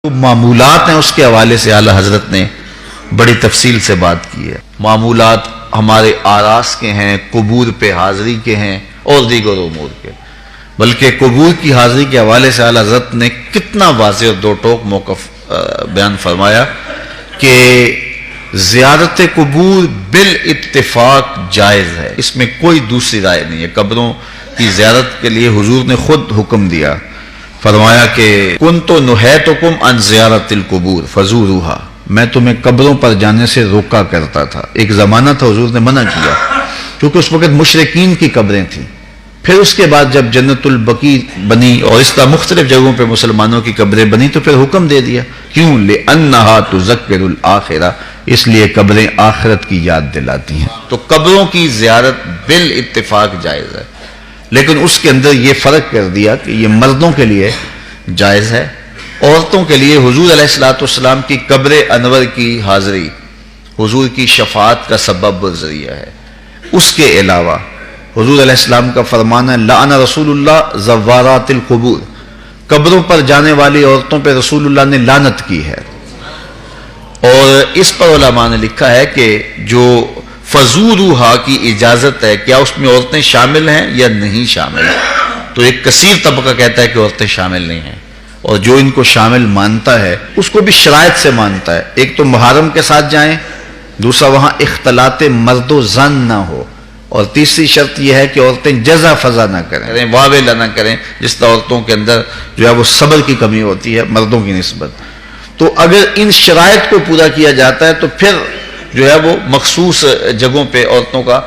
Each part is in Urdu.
معمولات ہیں اس کے حوالے سے اعلیٰ حضرت نے بڑی تفصیل سے بات کی ہے۔ معمولات ہمارے آراس کے ہیں، قبور پہ حاضری کے ہیں اور دیگر امور کے، بلکہ قبور کی حاضری کے حوالے سے اعلیٰ حضرت نے کتنا واضح اور دو ٹوک موقف بیان فرمایا کہ زیارت قبور بالاتفاق جائز ہے، اس میں کوئی دوسری رائے نہیں ہے۔ قبروں کی زیارت کے لیے حضور نے خود حکم دیا، فرمایا کہ کنت نہیتکم عن زیارت القبور فزوروها، میں تمہیں قبروں پر جانے سے روکا کرتا تھا۔ ایک زمانہ تھا حضور نے منع کیا کیونکہ اس وقت مشرکین کی قبریں تھیں۔ پھر اس کے بعد جب جنت البقیع بنی اور اس طرح مختلف جگہوں پہ مسلمانوں کی قبریں بنی تو پھر حکم دے دیا، کیوں؟ لأنها تذکر الآخرہ، اس لیے قبریں آخرت کی یاد دلاتی ہیں۔ تو قبروں کی زیارت بالاتفاق جائز ہے، لیکن اس کے اندر یہ فرق کر دیا کہ یہ مردوں کے لیے جائز ہے، عورتوں کے لیے حضور علیہ الصلوۃ والسلام کی قبر انور کی حاضری حضور کی شفاعت کا سبب و ذریعہ ہے۔ اس کے علاوہ حضور علیہ السلام کا فرمان ہے لعن رسول اللہ زوارات القبور، قبروں پر جانے والی عورتوں پہ رسول اللہ نے لعنت کی ہے۔ اور اس پر علماء نے لکھا ہے کہ جو فزوروہا کی اجازت ہے، کیا اس میں عورتیں شامل ہیں یا نہیں شامل ہیں؟ تو ایک کثیر طبقہ کہتا ہے کہ عورتیں شامل نہیں ہیں، اور جو ان کو شامل مانتا ہے اس کو بھی شرائط سے مانتا ہے۔ ایک تو محرم کے ساتھ جائیں، دوسرا وہاں اختلاط مرد و زن نہ ہو، اور تیسری شرط یہ ہے کہ عورتیں جزا فضا نہ کریں، واویلا نہ کریں، جس طرح عورتوں کے اندر جو ہے وہ صبر کی کمی ہوتی ہے مردوں کی نسبت۔ تو اگر ان شرائط کو پورا کیا جاتا ہے تو پھر جو ہے وہ مخصوص جگہوں پہ عورتوں کا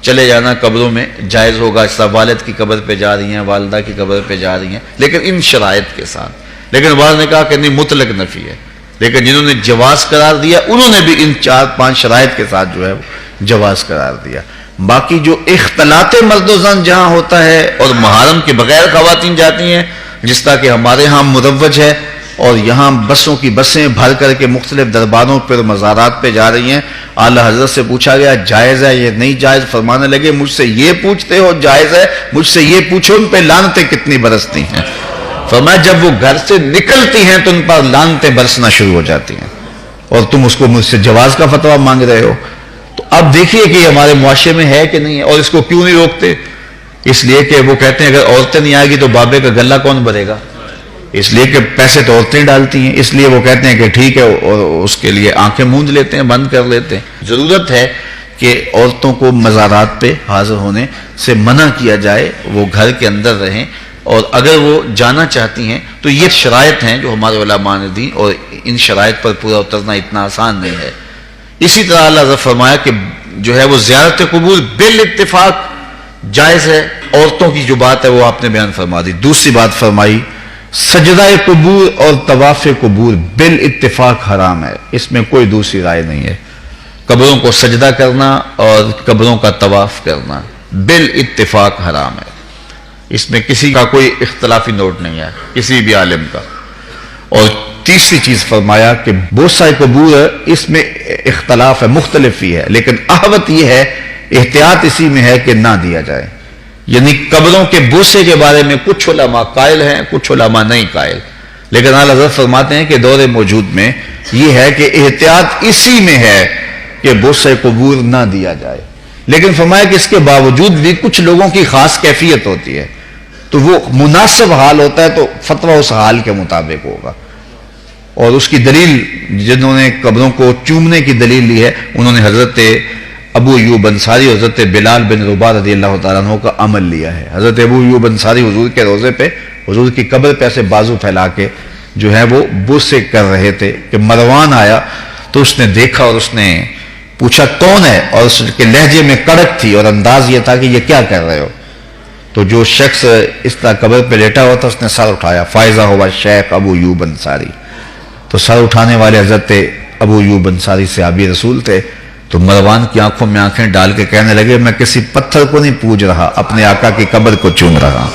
چلے جانا قبروں میں جائز ہوگا، اس طرح والد کی قبر پہ جا رہی ہیں، والدہ کی قبر پہ جا رہی ہیں، لیکن ان شرائط کے ساتھ۔ لیکن بعض نے کہا کہ نہیں، مطلق نفی ہے، لیکن جنہوں نے جواز قرار دیا انہوں نے بھی ان 4-5 شرائط کے ساتھ جو ہے وہ جواز قرار دیا۔ باقی جو اختلاط مرد و زن جہاں ہوتا ہے اور محرم کے بغیر خواتین جاتی ہیں، جس طرح کہ ہمارے ہاں مروج ہے اور یہاں بسوں کی بسیں بھر کر کے مختلف درباروں پر مزارات پہ جا رہی ہیں، اعلیٰ حضرت سے پوچھا گیا جائز ہے یہ نہیں جائز؟ فرمانے لگے مجھ سے یہ پوچھتے ہو جائز ہے، مجھ سے یہ پوچھو ان پہ لعنتیں کتنی برستی ہیں۔ فرمایا جب وہ گھر سے نکلتی ہیں تو ان پر لعنتیں برسنا شروع ہو جاتی ہیں، اور تم اس کو مجھ سے جواز کا فتویٰ مانگ رہے ہو۔ تو اب دیکھیے کہ یہ ہمارے معاشرے میں ہے کہ نہیں ہے، اور اس کو کیوں نہیں روکتے؟ اس لیے کہ وہ کہتے ہیں اگر عورتیں نہیں آئے گی تو بابے کا گلہ کون بھرے گا، اس لیے کہ پیسے تو عورتیں ڈالتی ہیں، اس لیے وہ کہتے ہیں کہ ٹھیک ہے، اور اس کے لیے آنکھیں موند لیتے ہیں، بند کر لیتے ہیں۔ ضرورت ہے کہ عورتوں کو مزارات پہ حاضر ہونے سے منع کیا جائے، وہ گھر کے اندر رہیں، اور اگر وہ جانا چاہتی ہیں تو یہ شرائط ہیں جو ہمارے علماء نے دی، اور ان شرائط پر پورا اترنا اتنا آسان نہیں ہے۔ اسی طرح اللہ نے فرمایا کہ جو ہے وہ زیارت قبور بالاتفاق جائز ہے۔ عورتوں کی جو بات ہے وہ آپ نے بیان فرما دی۔ دوسری بات فرمائی سجدہ قبور اور طواف قبور بالاتفاق حرام ہے، اس میں کوئی دوسری رائے نہیں ہے۔ قبروں کو سجدہ کرنا اور قبروں کا طواف کرنا بالاتفاق حرام ہے، اس میں کسی کا کوئی اختلافی نوٹ نہیں ہے کسی بھی عالم کا۔ اور تیسری چیز فرمایا کہ بوسہ قبور اس میں اختلاف ہے، مختلف ہی ہے، لیکن احوط یہ ہے، احتیاط اسی میں ہے کہ نہ دیا جائے۔ یعنی قبروں کے بوسے کے بارے میں کچھ علماء قائل ہیں، کچھ علماء نہیں قائل، لیکن اعلیٰ حضرت فرماتے ہیں کہ دور موجود میں یہ ہے کہ احتیاط اسی میں ہے کہ بوسے قبور نہ دیا جائے۔ لیکن فرمایا کہ اس کے باوجود بھی کچھ لوگوں کی خاص کیفیت ہوتی ہے، تو وہ مناسب حال ہوتا ہے تو فتویٰ اس حال کے مطابق ہوگا۔ اور اس کی دلیل جنہوں نے قبروں کو چومنے کی دلیل لی ہے انہوں نے حضرت ابو ایوب انصاری اور حضرت بلال بن رباح رضی اللہ تعالیٰ عنہ کا عمل لیا ہے۔ حضرت ابو ایوب انصاری حضور کے روضے پہ، حضور کی قبر پہ ایسے بازو پھیلا کے جو ہے وہ بوسے کر رہے تھے کہ مروان آیا تو اس نے دیکھا اور اس نے پوچھا کون ہے، اور اس کے لہجے میں کڑک تھی اور انداز یہ تھا کہ یہ کیا کر رہے ہو؟ تو جو شخص اس طرح قبر پہ لیٹا ہوا تھا اس نے سر اٹھایا، فائزہ ہوا شیخ ابو ایوب انصاری۔ تو سر اٹھانے والے حضرت ابو ایوب انصاری صحابی رسول تھے، تو مروان کی آنکھوں میں آنکھیں ڈال کے کہنے لگے میں کسی پتھر کو نہیں پوج رہا، اپنے آقا کی قبر کو چوم رہا۔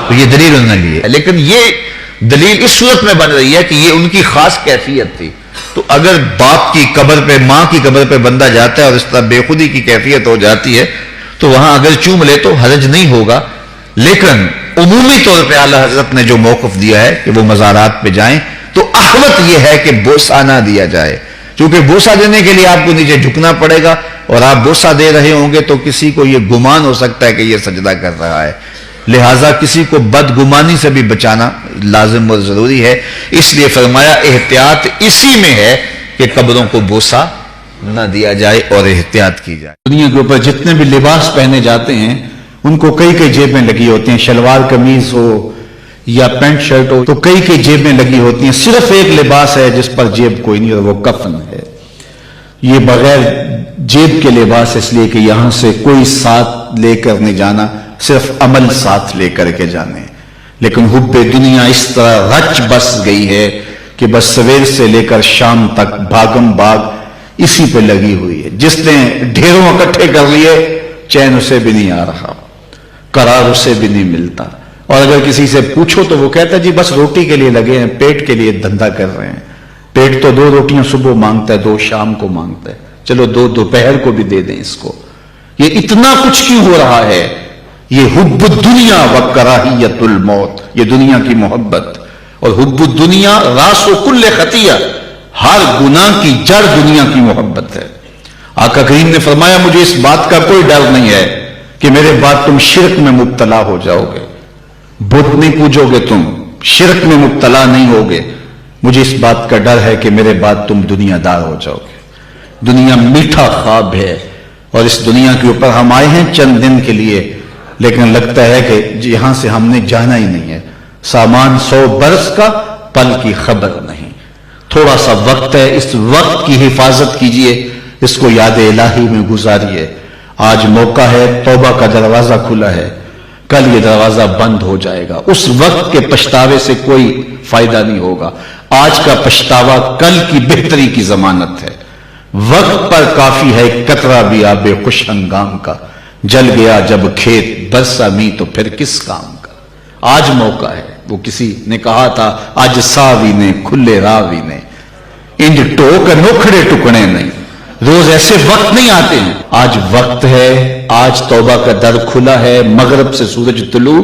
تو یہ دلیل انہوں نے لی ہے، لیکن یہ دلیل اس صورت میں بن رہی ہے کہ یہ ان کی خاص کیفیت تھی۔ تو اگر باپ کی قبر پہ، ماں کی قبر پہ بندہ جاتا ہے اور اس طرح بے خودی کی کیفیت ہو جاتی ہے تو وہاں اگر چوم لے تو حرج نہیں ہوگا، لیکن عمومی طور پہ اعلیٰ حضرت نے جو موقف دیا ہے کہ وہ مزارات پہ جائیں تو احوط یہ ہے کہ بوسہ نہ دیا جائے، چونکہ بوسہ دینے کے لیے آپ کو نیچے جھکنا پڑے گا، اور آپ بوسہ دے رہے ہوں گے تو کسی کو یہ گمان ہو سکتا ہے کہ یہ سجدہ کر رہا ہے، لہٰذا کسی کو بدگمانی سے بھی بچانا لازم اور ضروری ہے۔ اس لیے فرمایا احتیاط اسی میں ہے کہ قبروں کو بوسہ نہ دیا جائے اور احتیاط کی جائے۔ دنیا کے اوپر جتنے بھی لباس پہنے جاتے ہیں ان کو کئی جیبیں لگی ہوتی ہیں، شلوار قمیض ہو یا پینٹ شرٹ ہو تو کئی جیبیں لگی ہوتی ہیں، صرف ایک لباس ہے جس پر جیب کوئی نہیں، اور وہ کفن ہے۔ یہ بغیر جیب کے لباس اس لیے کہ یہاں سے کوئی ساتھ لے کر نہیں جانا، صرف عمل ساتھ لے کر کے جانے، لیکن حب دنیا اس طرح رچ بس گئی ہے کہ بس سویر سے لے کر شام تک بھاگم بھاگ اسی پہ لگی ہوئی ہے۔ جس نے ڈھیروں اکٹھے کر لیے چین اسے بھی نہیں آ رہا، قرار اسے بھی نہیں ملتا، اور اگر کسی سے پوچھو تو وہ کہتا ہے جی بس روٹی کے لیے لگے ہیں، پیٹ کے لیے دھندا کر رہے ہیں، پیٹ تو 2 روٹیاں صبح مانگتا ہے، 2 شام کو مانگتا ہے، چلو 2 دوپہر کو بھی دے دیں اس کو۔ یہ اتنا کچھ کیوں ہو رہا ہے؟ یہ حب الدنیا و کراہیت الموت، یہ دنیا کی محبت، اور حب الدنیا راس و کل خطیہ، ہر گناہ کی جڑ دنیا کی محبت ہے۔ آقا کریم نے فرمایا مجھے اس بات کا کوئی ڈر نہیں ہے کہ میرے بعد تم شرک میں مبتلا ہو جاؤ گے، بت نہیں پوجو گے، تم شرک میں مبتلا نہیں ہوگے، مجھے اس بات کا ڈر ہے کہ میرے بعد تم دنیا دار ہو جاؤ گے۔ دنیا میٹھا خواب ہے، اور اس دنیا کے اوپر ہم آئے ہیں چند دن کے لیے، لیکن لگتا ہے کہ یہاں سے ہم نے جانا ہی نہیں ہے۔ سامان 100 برس کا، پل کی خبر نہیں، تھوڑا سا وقت ہے، اس وقت کی حفاظت کیجئے، اس کو یاد الہی میں گزاریے۔ آج موقع ہے، توبہ کا دروازہ کھلا ہے، کل یہ دروازہ بند ہو جائے گا، اس وقت کے پچھتاوے سے کوئی فائدہ نہیں ہوگا۔ آج کا پچھتاوا کل کی بہتری کی ضمانت ہے۔ وقت پر کافی ہے قطرہ بھی آب خوش ہنگام کا، جل گیا جب کھیت برسا می تو پھر کس کام کا۔ آج موقع ہے، وہ کسی نے کہا تھا آج ساوی نے کھلے راوی نے، انج ٹوک نوکھڑے ٹکڑے نہیں، روز ایسے وقت نہیں آتے ہیں۔ آج وقت ہے، آج توبہ کا در کھلا ہے، مغرب سے سورج طلوع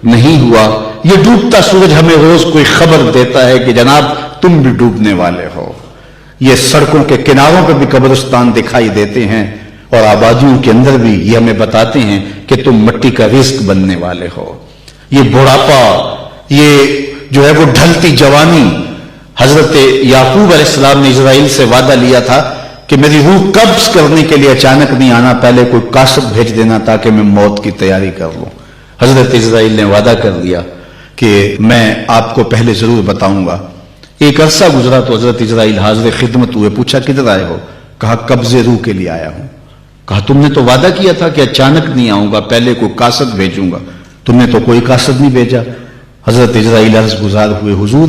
نہیں ہوا، یہ ڈوبتا سورج ہمیں روز کوئی خبر دیتا ہے کہ جناب تم بھی ڈوبنے والے ہو۔ یہ سڑکوں کے کناروں پہ بھی قبرستان دکھائی دیتے ہیں، اور آبادیوں کے اندر بھی یہ ہمیں بتاتے ہیں کہ تم مٹی کا رزق بننے والے ہو۔ یہ بڑھاپا، یہ جو ہے وہ ڈھلتی جوانی، حضرت یعقوب علیہ السلام نے اسرائیل سے وعدہ لیا تھا کہ میری روح قبض کرنے کے لیے اچانک نہیں آنا، پہلے کوئی قاصد بھیج دینا تاکہ میں موت کی تیاری کر لوں۔ حضرت اسرائیل نے وعدہ کر لیا کہ میں آپ کو پہلے ضرور بتاؤں گا۔ ایک عرصہ گزرا تو حضرت اسرائیل حاضر خدمت ہوئے، پوچھا کدھر آئے ہو؟ کہا قبض روح کے لیے آیا ہوں۔ کہا تم نے تو وعدہ کیا تھا کہ اچانک نہیں آؤں گا، پہلے کوئی قاصد بھیجوں گا، تم نے تو کوئی قاصد نہیں بھیجا۔ حضرت اسرائیل عرض گزار ہوئے حضور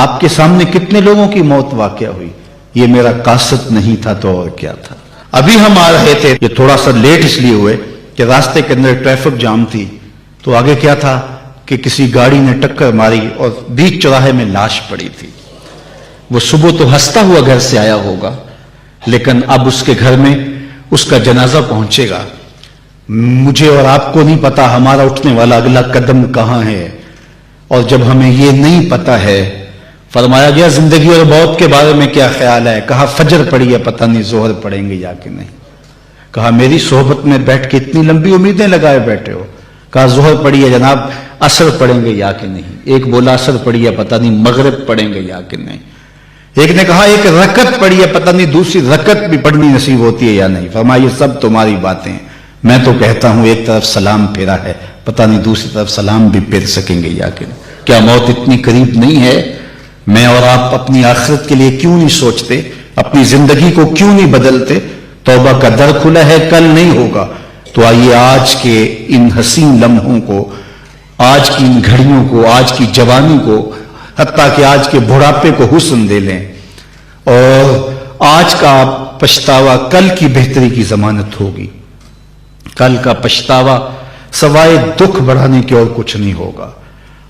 آپ کے سامنے کتنے لوگوں کی موت واقع ہوئی، یہ میرا قاصد نہیں تھا تو اور کیا تھا۔ ابھی ہم آ رہے تھے، یہ تھوڑا سا لیٹ اس لیے ہوئے کہ راستے کے اندر ٹریفک جام تھی، تو آگے کیا تھا کہ کسی گاڑی نے ٹکر ماری اور بیچ چوراہے میں لاش پڑی تھی۔ وہ صبح تو ہنستا ہوا گھر سے آیا ہوگا، لیکن اب اس کے گھر میں اس کا جنازہ پہنچے گا۔ مجھے اور آپ کو نہیں پتا ہمارا اٹھنے والا اگلا قدم کہاں ہے، اور جب ہمیں یہ نہیں پتا ہے، فرمایا گیا زندگی اور موت کے بارے میں کیا خیال ہے؟ کہا فجر پڑی ہے، پتہ نہیں ظہر پڑیں گے یا کہ نہیں۔ کہا میری صحبت میں بیٹھ کے اتنی لمبی امیدیں لگائے بیٹھے ہو۔ کہا ظہر پڑی ہے جناب، عصر پڑیں گے یا کہ نہیں۔ ایک بولا عصر پڑی ہے، پتہ نہیں مغرب پڑیں گے یا کہ نہیں۔ ایک نے کہا ایک رکعت پڑی ہے، پتہ نہیں دوسری رکعت بھی پڑھنی نصیب ہوتی ہے یا نہیں۔ فرمایا یہ سب تمہاری باتیں، میں تو کہتا ہوں ایک طرف سلام پھیرا ہے، پتہ نہیں دوسری طرف سلام بھی پھیر سکیں گے یا کہ نہیں۔ کیا موت اتنی قریب نہیں ہے؟ میں اور آپ اپنی آخرت کے لیے کیوں نہیں سوچتے؟ اپنی زندگی کو کیوں نہیں بدلتے؟ توبہ کا در کھلا ہے، کل نہیں ہوگا۔ تو آئیے آج کے ان حسین لمحوں کو، آج کی ان گھڑیوں کو، آج کی جوانی کو، حتیٰ کہ آج کے بڑھاپے کو حسن دے لیں، اور آج کا پچھتاوا کل کی بہتری کی ضمانت ہوگی۔ کل کا پچھتاوا سوائے دکھ بڑھانے کے اور کچھ نہیں ہوگا۔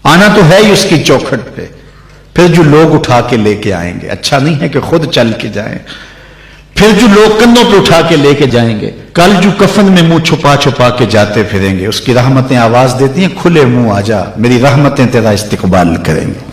آنا تو ہے ہی اس کی چوکھٹ پہ، پھر جو لوگ اٹھا کے لے کے آئیں گے، اچھا نہیں ہے کہ خود چل کے جائیں، پھر جو لوگ کندھوں پہ اٹھا کے لے کے جائیں گے، کل جو کفن میں منہ چھپا چھپا کے جاتے پھریں گے، اس کی رحمتیں آواز دیتی ہیں کھلے منہ آ جا، میری رحمتیں تیرا استقبال کریں گے۔